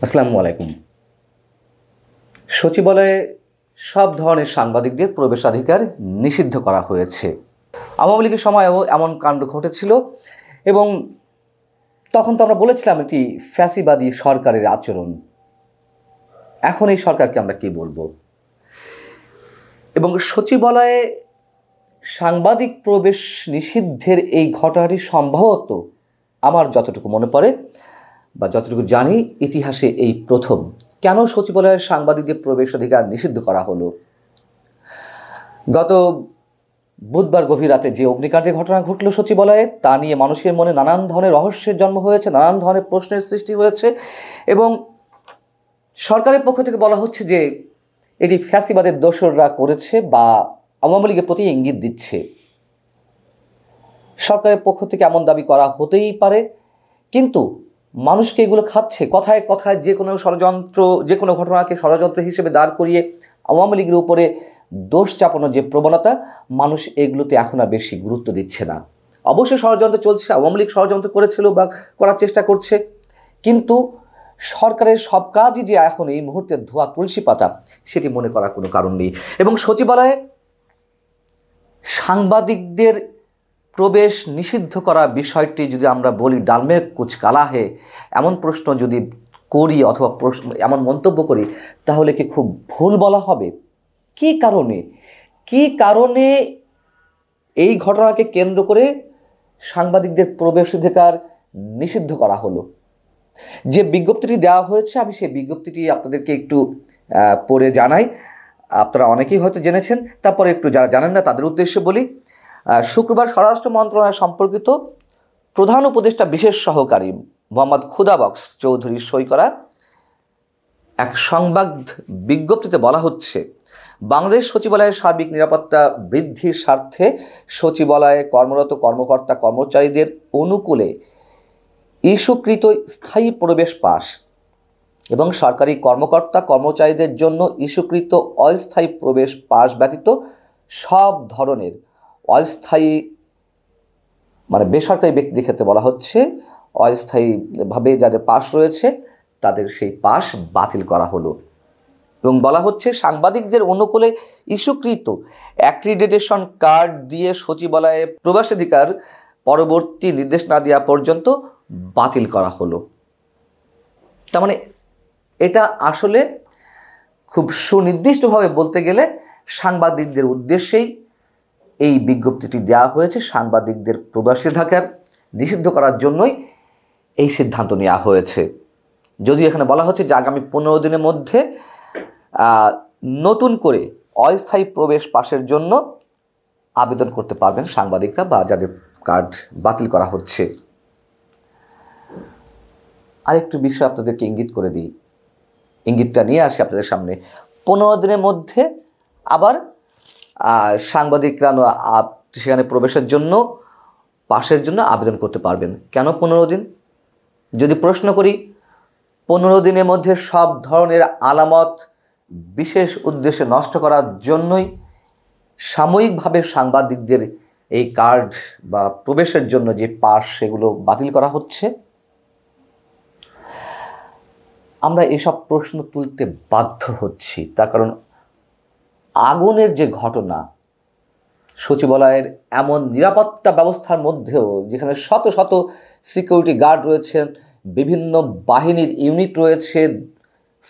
আসসালামু আলাইকুম। সচিবালয়ে সব ধরনের সাংবাদিকদের প্রবেশাধিকার নিষিদ্ধ করা হয়েছে। আওয়ামী লীগের সময়েও এমন কাণ্ড ঘটেছিল এবং তখন তো আমরা বলেছিলাম এটি ফ্যাসিবাদী সরকারের আচরণ। এখন এই সরকারকে আমরা কি বলবো? এবং সচিবালয়ে সাংবাদিক প্রবেশ নিষিদ্ধের এই ঘটনাটি সম্ভবত আমার যতটুকু মনে পড়ে বা যতটুকু জানি ইতিহাসে এই প্রথম। কেন সচিবালয়ের সাংবাদিকদের প্রবেশাধিকার নিষিদ্ধ করা হলো? গত বুধবার গভীর রাতে যে অগ্নিকাণ্ডের ঘটনা ঘটল সচিবালয়ে, তা নিয়ে মানুষের মনে নানান ধরনের রহস্যের জন্ম হয়েছে, নানান ধরনের প্রশ্নের সৃষ্টি হয়েছে এবং সরকারের পক্ষ থেকে বলা হচ্ছে যে এটি ফ্যাসিবাদের দোসররা করেছে বা আওয়ামী লীগের প্রতি ইঙ্গিত দিচ্ছে। সরকারের পক্ষ থেকে এমন দাবি করা হতেই পারে, কিন্তু মানুষকে এগুলো খাচ্ছে। কথায় কথায় যে কোনো ষড়যন্ত্র, যে কোনো ঘটনাকে ষড়যন্ত্র হিসেবে দাঁড় করিয়ে আওয়ামী লীগের উপরে দোষ চাপানোর যে প্রবণতা, মানুষ এগুলোতে এখন আর বেশি গুরুত্ব দিচ্ছে না। অবশ্যই ষড়যন্ত্র চলছে, আওয়ামী লীগ ষড়যন্ত্র করেছিল বা করার চেষ্টা করছে, কিন্তু সরকারের সব কাজই যে এখন এই মুহূর্তে ধোয়া তুলসী পাতা, সেটি মনে করার কোনো কারণ নেই। এবং সচিবালয়ে সাংবাদিকদের প্রবেশ নিষিদ্ধ করা বিষয়টি যদি আমরা বলি ডালমে কুচ কালা হে, এমন প্রশ্ন যদি করি অথবা এমন মন্তব্য করি, তাহলে কি খুব ভুল বলা হবে? কি কারণে এই ঘটনাকে কেন্দ্র করে সাংবাদিকদের প্রবেশাধিকার নিষিদ্ধ করা হলো? যে বিজ্ঞপ্তিটি দেওয়া হয়েছে, আমি সেই বিজ্ঞপ্তিটি আপনাদেরকে একটু পড়ে জানাই। আপনারা অনেকেই হয়তো জেনেছেন, তারপরে একটু যারা জানেন না তাদের উদ্দেশ্যে বলি। শুক্রবার স্বরাষ্ট্র মন্ত্রণালয় সম্পর্কিত প্রধান উপদেষ্টা বিশেষ সহকারী মোহাম্মদ খুদাবক্স চৌধুরীর সই করা এক সংবাদ বিজ্ঞপ্তিতে বলা হচ্ছে, বাংলাদেশ সচিবালয়ের সার্বিক নিরাপত্তা বৃদ্ধির স্বার্থে সচিবালয়ে কর্মরত কর্মকর্তা কর্মচারীদের অনুকূলে ইস্যুকৃত স্থায়ী প্রবেশ পাস এবং সরকারি কর্মকর্তা কর্মচারীদের জন্য ইস্যুকৃত অস্থায়ী প্রবেশ পাস ব্যতীত সব ধরনের অস্থায়ী, মানে বেসরকারি ব্যক্তিদের ক্ষেত্রে বলা হচ্ছে, অস্থায়ীভাবে যাদের পাস রয়েছে তাদের সেই পাস বাতিল করা হলো। এবং বলা হচ্ছে সাংবাদিকদের অনুকূলে ইস্যুকৃত অ্যাক্রিডিটেশন কার্ড দিয়ে সচিবালয়ে প্রবেশাধিকার পরবর্তী নির্দেশ না দেওয়া পর্যন্ত বাতিল করা হলো। তার মানে এটা আসলে খুব সুনির্দিষ্টভাবে বলতে গেলে সাংবাদিকদের উদ্দেশ্যেই এই বিজ্ঞপ্তিটি দেওয়া হয়েছে। সাংবাদিকদের প্রবেশাধিকার নিষিদ্ধ করার জন্যই এই সিদ্ধান্ত নেওয়া হয়েছে। যদিও এখানে বলা হচ্ছে যে আগামী 15 দিনের মধ্যে নতুন করে অস্থায়ী প্রবেশ পাসের জন্য আবেদন করতে পারবেন সাংবাদিকরা বা যাদের কার্ড বাতিল করা হচ্ছে। আরেকটু বিষয় আপনাদেরকে ইঙ্গিত করে দিই, ইঙ্গিতটা নিয়ে আসি আপনাদের সামনে। 15 দিনের মধ্যে আবার সাংবাদিকরা সেখানে প্রবেশের জন্য পাশের জন্য আবেদন করতে পারবেন। কেন 15 দিন? যদি প্রশ্ন করি, 15 দিনের মধ্যে সব ধরনের আলামত বিশেষ উদ্দেশ্যে নষ্ট করার জন্যই সাময়িকভাবে সাংবাদিকদের এই কার্ড বা প্রবেশের জন্য যে পাস, সেগুলো বাতিল করা হচ্ছে। আমরা এসব প্রশ্ন তুলতে বাধ্য হচ্ছি, তার কারণ আগুনের যে ঘটনা, সচিবালয়ের এমন নিরাপত্তা ব্যবস্থার মধ্যেও যেখানে শত শত সিকিউরিটি গার্ড রয়েছেন, বিভিন্ন বাহিনীর ইউনিট রয়েছে,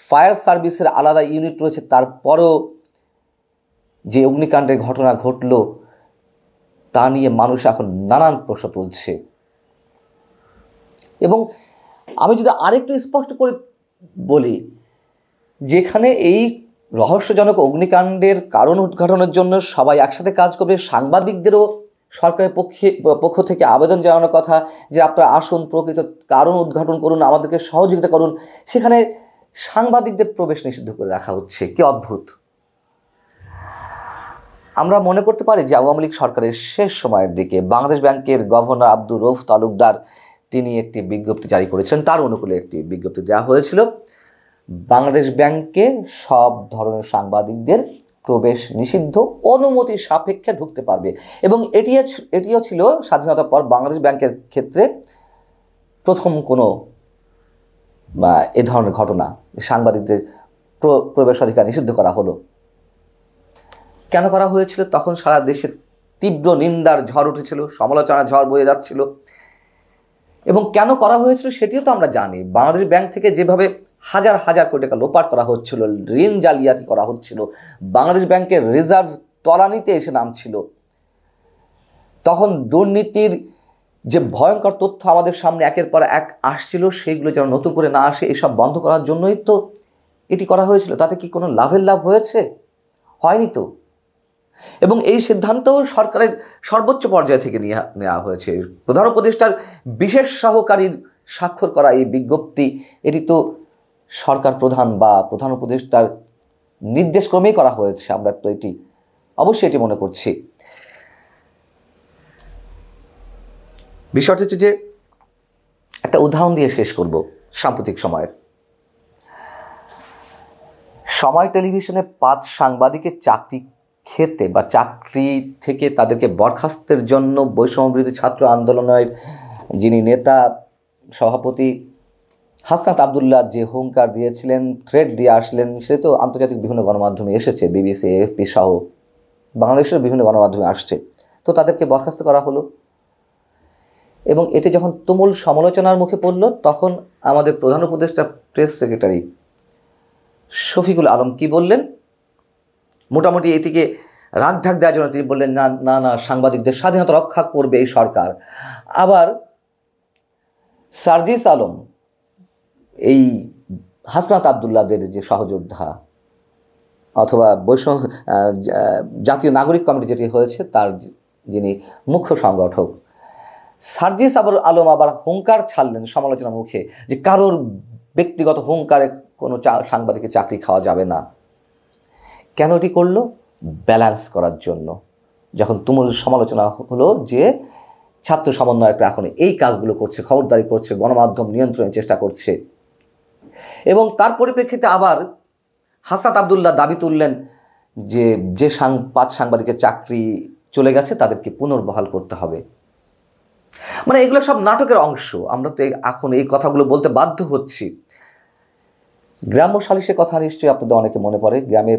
ফায়ার সার্ভিসের আলাদা ইউনিট রয়েছে, তারপরেও যে অগ্নিকাণ্ডের ঘটনা ঘটল তা নিয়ে মানুষ এখন নানান প্রশ্ন তুলছে। এবং আমি যদি আরেকটু স্পষ্ট করে বলি, যেখানে এই রহস্যজনক অগ্নিকাণ্ডের কারণ উদ্ঘাটনের জন্য সবাই একসাথে কাজ করবে, সাংবাদিকদেরও সরকারের পক্ষ থেকে আবেদন জানানোর কথা যে আপনারা আসুন, প্রকৃত কারণ উদ্ঘাটন করুন, আমাদেরকে সহযোগিতা করুন, সেখানে সাংবাদিকদের প্রবেশ নিষিদ্ধ করে রাখা হচ্ছে। কি অদ্ভুত! আমরা মনে করতে পারি যে আওয়ামী লীগ সরকারের শেষ সময়ের দিকে বাংলাদেশ ব্যাংকের গভর্নর আব্দুর রউফ তালুকদার তিনি একটি বিজ্ঞপ্তি জারি করেছেন, তার অনুকূলে একটি বিজ্ঞপ্তি দেওয়া হয়েছিল, বাংলাদেশ ব্যাংকে সব ধরনের সাংবাদিকদের প্রবেশ নিষিদ্ধ, অনুমতি সাপেক্ষে ঢুকতে পারবে। এবং এটিও ছিল স্বাধীনতার পর বাংলাদেশ ব্যাংকের ক্ষেত্রে প্রথম কোনো এ ধরনের ঘটনা, সাংবাদিকদের প্রবেশাধিকার নিষিদ্ধ করা হলো, কেন করা হয়েছিল? তখন সারা দেশে তীব্র নিন্দার ঝড় উঠেছিল, সমালোচনার ঝড় বয়ে যাচ্ছিল। এবং কেন করা হয়েছিল সেটিও তো আমরা জানি। বাংলাদেশ ব্যাংক থেকে যেভাবে হাজার হাজার কোটি টাকা লোপাট করা হচ্ছিল, ঋণ জালিয়াতি করা হচ্ছিল, বাংলাদেশ ব্যাংকের রিজার্ভ তলানিতে এসে নামছিল, তখন দুর্নীতির যে ভয়ঙ্কর তথ্য আমাদের সামনে একের পর এক আসছিল, সেইগুলো যেন নতুন করে না আসে, এসব বন্ধ করার জন্যই তো এটি করা হয়েছিল। তাতে কি কোনো লাভের লাভ হয়েছে? হয়নি তো। এবং এই সিদ্ধান্তও সরকারের সর্বোচ্চ পর্যায় থেকে নেওয়া হয়েছে। প্রধান উপদেষ্টার বিশেষ সহকারীর স্বাক্ষর করা এই বিজ্ঞপ্তি, এটি তো সরকার প্রধান বা প্রধান উপদেষ্টার নির্দেশক্রমেই করা হয়েছে। আমরা তো এটি অবশ্যই এটি মনে করছি। বিষয়টি হচ্ছে যে, একটা উদাহরণ দিয়ে শেষ করব। সাম্প্রতিক সময়ের সময় টেলিভিশনে 5 সাংবাদিকের চাকরি খেতে বা চাকরি থেকে তাদেরকে বরখাস্তের জন্য বৈষম্যবিরোধী ছাত্র আন্দোলনের যিনি নেতা সভাপতি হাসনাত আবদুল্লাহ যে হুঙ্কার দিয়েছিলেন, থ্রেট দিয়ে আসলেন, সে তো আন্তর্জাতিক বিভিন্ন গণমাধ্যমে এসেছে, বিবিসি, এএফপি সহ বাংলাদেশের বিভিন্ন গণমাধ্যমে আসছে। তো তাদেরকে বরখাস্ত করা হলো এবং এতে যখন তুমুল সমালোচনার মুখে পড়ল, তখন আমাদের প্রধান উপদেষ্টা প্রেস সেক্রেটারি শফিকুল আলম কি বললেন? মোটামুটি এটিকে রাগঢাক দেওয়ার জন্য তিনি বললেন, না না না, সাংবাদিকদের স্বাধীনতা রক্ষা করবে এই সরকার। আবার সার্জিস আলম, এই হাসনাত আবদুল্লাহদের যে সহযোদ্ধা অথবা জাতীয় নাগরিক কমিটি যেটি হয়েছে তার যিনি মুখ্য সংগঠক, সার্জিস আলম আবার হুঙ্কার ছাড়লেন সমালোচনার মুখে যে কারোর ব্যক্তিগত হুঙ্কারে কোনো সাংবাদিকের চাকরি খাওয়া যাবে না। কেন এটি করলো? ব্যালেন্স করার জন্য। যখন তুমুল সমালোচনা হলো যে ছাত্র সমন্বয়করা এখন এই কাজগুলো করছে, খবরদারি করছে, গণমাধ্যম নিয়ন্ত্রণের চেষ্টা করছে, এবং তার পরিপ্রেক্ষিতে আবার হাসনাত আবদুল্লাহ দাবি তুললেন যে 5 সাংবাদিকের চাকরি চলে গেছে তাদেরকে পুনর্বহাল করতে হবে। মানে এগুলো সব নাটকের অংশ। আমরা তো এখন এই কথাগুলো বলতে বাধ্য হচ্ছি। গ্রাম্য সালিসের কথা নিশ্চয়ই আপনাদের অনেকে মনে পড়ে। গ্রামে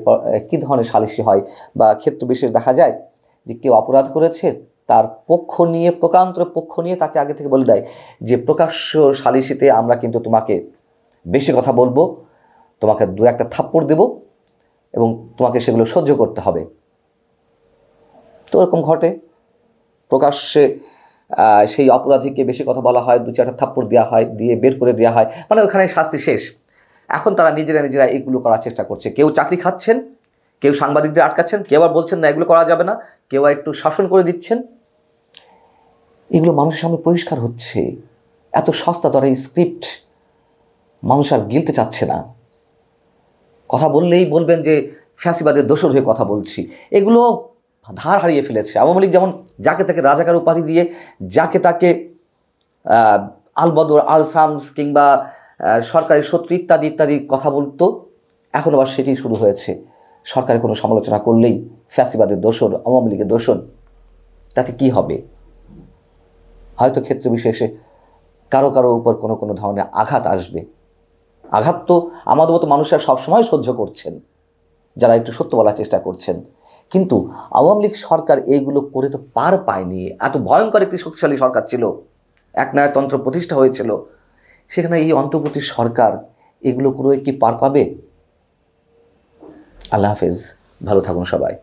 কী ধরনের সালিসি হয় বা ক্ষেত্র বিশেষ দেখা যায় যে কেউ অপরাধ করেছে, তার প্রকান্ত পক্ষ নিয়ে তাকে আগে থেকে বলে দেয় যে প্রকাশ্য সালিসিতে আমরা কিন্তু তোমাকে বেশি কথা বলবো, তোমাকে 2-1টা থাপ্পড় দেব এবং তোমাকে সেগুলো সহ্য করতে হবে। তো এরকম ঘটে, প্রকাশ্যে সেই অপরাধীকে বেশি কথা বলা হয়, 2-4টা থাপ্পড় দেওয়া হয়, দিয়ে বের করে দেওয়া হয়, মানে ওখানে শাস্তি শেষ। এখন তারা নিজেরা এইগুলো করার চেষ্টা করছে। কেউ চাকরি খাচ্ছেন, কেউ সাংবাদিকদের আটকাচ্ছেন, কেউ আবার বলছেন না এগুলো করা যাবে না, কেউ একটু শাসন করে দিচ্ছেন। এগুলো মানুষের সামনে পরিষ্কার হচ্ছে। এত সস্তা দরে স্ক্রিপ্ট মানুষ আর গিলতে চাচ্ছে না। কথা বললেই বলবেন যে ফ্যাসিবাদের দোসর হয়ে কথা বলছি। এগুলো ধার হারিয়ে ফেলেছে। আওয়ামী লীগ যেমন যাকে তাকে রাজাকার উপাধি দিয়ে, যাকে তাকে আলবদর, আলসামস কিংবা সরকারি শত্রু ইত্যাদি ইত্যাদি কথা বলতো, এখন আবার সেটি শুরু হয়েছে। সরকারের কোনো সমালোচনা করলেই ফ্যাসিবাদের দোসর, আওয়ামী লীগের দোসর। তাতে কি হবে? হয়তো ক্ষেত্র বিশেষে কারো উপর কোনো ধরনের আঘাত আসবে। আঘাত তো আমাদের মতো মানুষরা সবসময় সহ্য করছেন, যারা একটু সত্য বলার চেষ্টা করছেন। কিন্তু আওয়ামী লীগ সরকার এইগুলো করে তো পার পায়নি। এত ভয়ঙ্কর একটি শক্তিশালী সরকার ছিল, একনায়কতন্ত্র প্রতিষ্ঠা হয়েছিল, সেখানে এই অন্তর্বর্তী সরকার এগুলো করে কি পার পাবে? আল্লাহ হাফেজ, ভালো থাকুন সবাই।